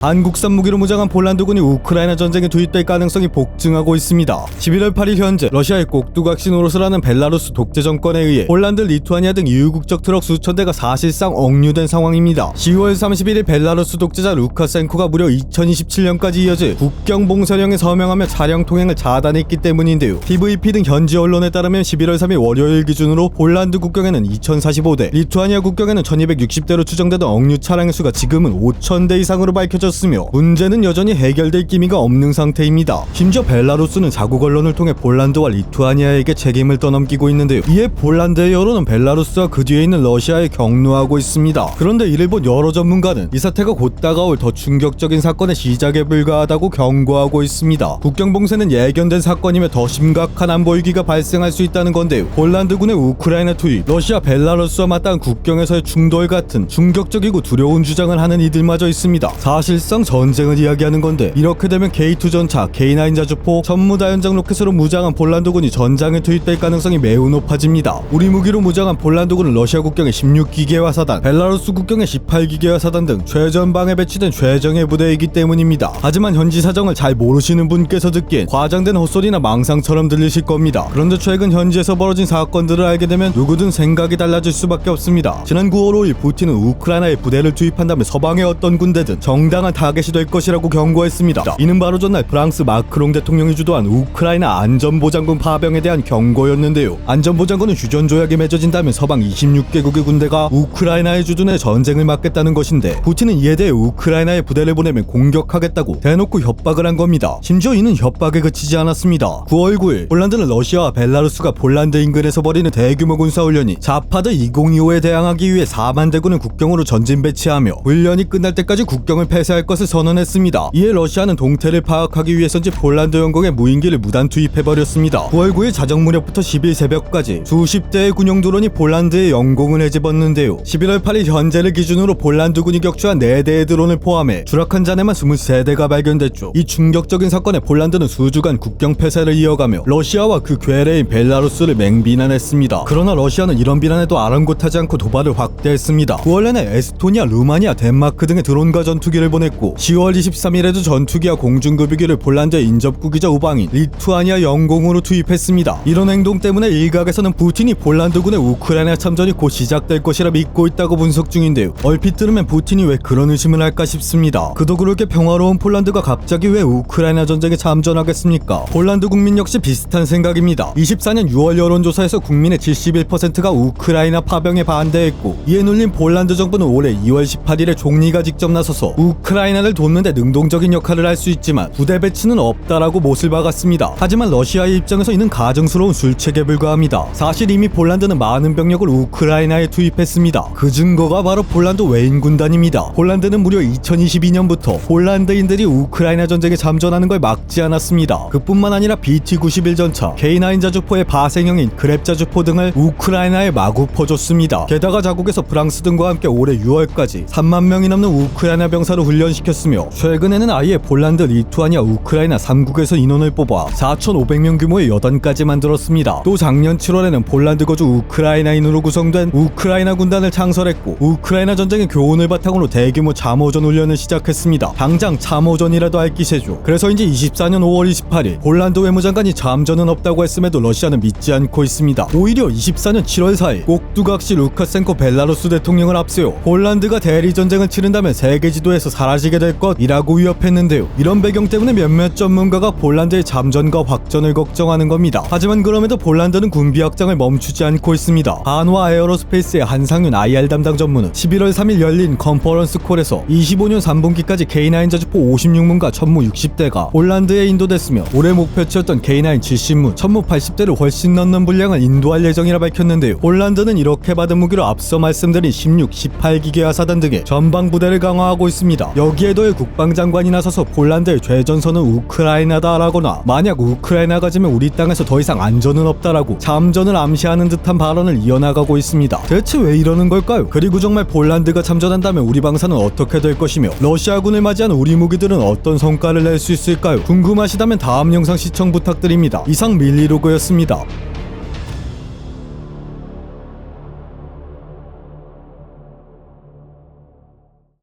한국산 무기로 무장한 폴란드군이 우크라이나 전쟁에 투입될 가능성이 복증하고 있습니다. 11월 8일 현재 러시아의 꼭두각시 노릇을 하는 벨라루스 독재 정권에 의해 폴란드, 리투아니아 등 유국적 트럭 수천 대가 사실상 억류된 상황입니다. 10월 31일 벨라루스 독재자 루카센코가 무려 2027년까지 이어질 국경 봉쇄령에 서명하며 차량 통행을 차단했기 때문인데요. PVP 등 현지 언론에 따르면 11월 3일 월요일 기준으로 폴란드 국경에는 2045대, 리투아니아 국경에는 1260대로 추정되던 억류 차량의 수가 지금은 5000대 이상으로 밝혀졌습니다. 문제는 여전히 해결될 기미가 없는 상태입니다. 심지어 벨라루스는 자국 언론을 통해 폴란드와 리투아니아에게 책임을 떠넘기고 있는데요. 이에 폴란드의 여론은 벨라루스와 그 뒤에 있는 러시아에 격노하고 있습니다. 그런데 이를 본 여러 전문가는 이 사태가 곧 다가올 더 충격적인 사건의 시작에 불과하다고 경고하고 있습니다. 국경 봉쇄는 예견된 사건이며 더 심각한 안보 위기가 발생할 수 있다는 건데요. 폴란드군의 우크라이나 투입, 러시아 벨라루스와 맞닿은 국경에서의 충돌 같은 충격적이고 두려운 주장을 하는 이들마저 있습니다. 사실상 전쟁을 이야기하는 건데, 이렇게 되면 K2 전차, K9 자주포, 전무다연장 로켓으로 무장한 폴란드군이 전장에 투입될 가능성이 매우 높아집니다. 우리 무기로 무장한 폴란드군은 러시아 국경에 16기계화 사단, 벨라루스 국경에 18기계화 사단 등 최전방에 배치된 최정예 부대이기 때문입니다. 하지만 현지 사정을 잘 모르시는 분께서 듣기엔 과장된 헛소리나 망상처럼 들리실 겁니다. 그런데 최근 현지에서 벌어진 사건들을 알게 되면 누구든 생각이 달라질 수밖에 없습니다. 지난 9월 5일 부틴은 우크라이나에 부대를 투입한다면 서방의 어떤 군대든 정당한 타겟이 될 것이라고 경고했습니다. 이는 바로 전날 프랑스 마크롱 대통령이 주도한 우크라이나 안전보장군 파병에 대한 경고였는데요. 안전보장군은 휴전조약이 맺어진다면 서방 26개국의 군대가 우크라이나에 주둔해 전쟁을 막겠다는 것인데, 푸틴은 이에 대해 우크라이나에 부대를 보내면 공격하겠다고 대놓고 협박을 한 겁니다. 심지어 이는 협박에 그치지 않았습니다. 9월 9일 폴란드는 러시아와 벨라루스가 폴란드 인근에서 벌이는 대규모 군사훈련이 자파드 2025에 대항하기 위해 4만 대군을 국경으로 전진 배치하며 훈련이 끝날 때까지 국경을 폐쇄할 것을 선언했습니다. 이에 러시아는 동태를 파악하기 위해서인지 폴란드 영공에 무인기를 무단 투입해버렸습니다. 9월 9일 자정 무렵부터 10일 새벽까지 수십 대의 군용 드론이 폴란드의 영공을 헤집었는데요. 11월 8일 현재를 기준으로 폴란드군이 격추한 4대의 드론을 포함해 추락한 잔해만 23대가 발견됐죠. 이 충격적인 사건에 폴란드는 수주간 국경 폐쇄를 이어가며 러시아와 그 괴뢰인 벨라루스를 맹비난했습니다. 그러나 러시아는 이런 비난에도 아랑곳하지 않고 도발을 확대했습니다. 9월 내내 에스토니아, 루마니아, 덴마크 등의 드론과 전투기를 보냈고, 10월 23일에도 전투기와 공중급유기를 폴란드의 인접국이자 우방인 리투아니아 영공으로 투입했습니다. 이런 행동 때문에 일각에서는 푸틴이 폴란드군의 우크라이나 참전이 곧 시작될 것이라 믿고 있다고 분석 중인데요. 얼핏 들으면 푸틴이 왜 그런 의심을 할까 싶습니다. 그도 그렇게 평화로운 폴란드가 갑자기 왜 우크라이나 전쟁에 참전하겠습니까? 폴란드 국민 역시 비슷한 생각입니다. 24년 6월 여론조사에서 국민의 71%가 우크라이나 파병에 반대했고, 이에 눌린 폴란드 정부는 올해 2월 18일에 총리가 직접 나서서 우크라이나를 돕는데 능동적인 역할을 할 수 있지만 부대 배치는 없다라고 못을 박았습니다. 하지만 러시아의 입장에서 이는 가증스러운 술책에 불과합니다. 사실 이미 폴란드는 많은 병력을 우크라이나에 투입했습니다. 그 증거가 바로 폴란드 외인 군단입니다. 폴란드는 무려 2022년부터 폴란드인들이 우크라이나 전쟁에 참전하는 걸 막지 않았습니다. 그뿐만 아니라 BT-91 전차, K9 자주포의 파생형인 그랩 자주포 등을 우크라이나에 마구 퍼줬습니다. 게다가 자국에서 프랑스 등과 함께 올해 6월까지 3만 명이 넘는 우크라이나 병사를 훈련시켰으며, 최근에는 아예 폴란드, 리투아니아, 우크라이나 3국에서 인원을 뽑아 4,500명 규모의 여단까지 만들었습니다. 또 작년 7월에는 폴란드 거주 우크라이나인으로 구성된 우크라이나 군단을 창설했고, 우크라이나 전쟁의 교훈을 바탕으로 대규모 참호전 훈련을 시작했습니다. 당장 참호전이라도 할 기세죠. 그래서인지 24년 5월 28일 폴란드 외무장관이 참전은 없다고 했음에도 러시아는 믿지 않고 있습니다. 오히려 24년 7월 4일 꼭두각시 루카센코 벨라루스 대통령을 앞세워 폴란드가 대리전쟁을 치른다면 세계 지도에서 사라지게 될 것이라고 위협했는데요. 이런 배경 때문에 몇몇 전문가가 폴란드의 참전과 확전을 걱정하는 겁니다. 하지만 그럼에도 폴란드는 군비 확장을 멈추지 않고 있습니다. 한화 에어로스페이스의 한상윤 IR 담당 전무는 11월 3일 열린 컨퍼런스 콜에서 25년 3분기까지 K9 자주포 56문과 천무 60대가 폴란드에 인도됐으며, 올해 목표치였던 K9 70문, 천무 80대를 훨씬 넘는 분량을 인도할 예정이라 밝혔는데요. 폴란드는 이렇게 받은 무기로 앞서 말씀드린 16, 18기계화 사단 등의 전방 부대를 강화하고 있습니다. 여기에 더해 국방장관이 나서서 폴란드의 최전선은 우크라이나다라거나 만약 우크라이나가 지면 우리 땅에서 더 이상 안전은 없다라고 참전을 암시하는 듯한 발언을 이어나가고 있습니다. 대체 왜 이러는 걸까요? 그리고 정말 폴란드가 참전한다면 우리 방사는 어떻게 될 것이며, 러시아군을 맞이한 우리 무기들은 어떤 성과를 낼 수 있을까요? 궁금하시다면 다음 영상 시청 부탁드립니다. 이상 밀리로그였습니다.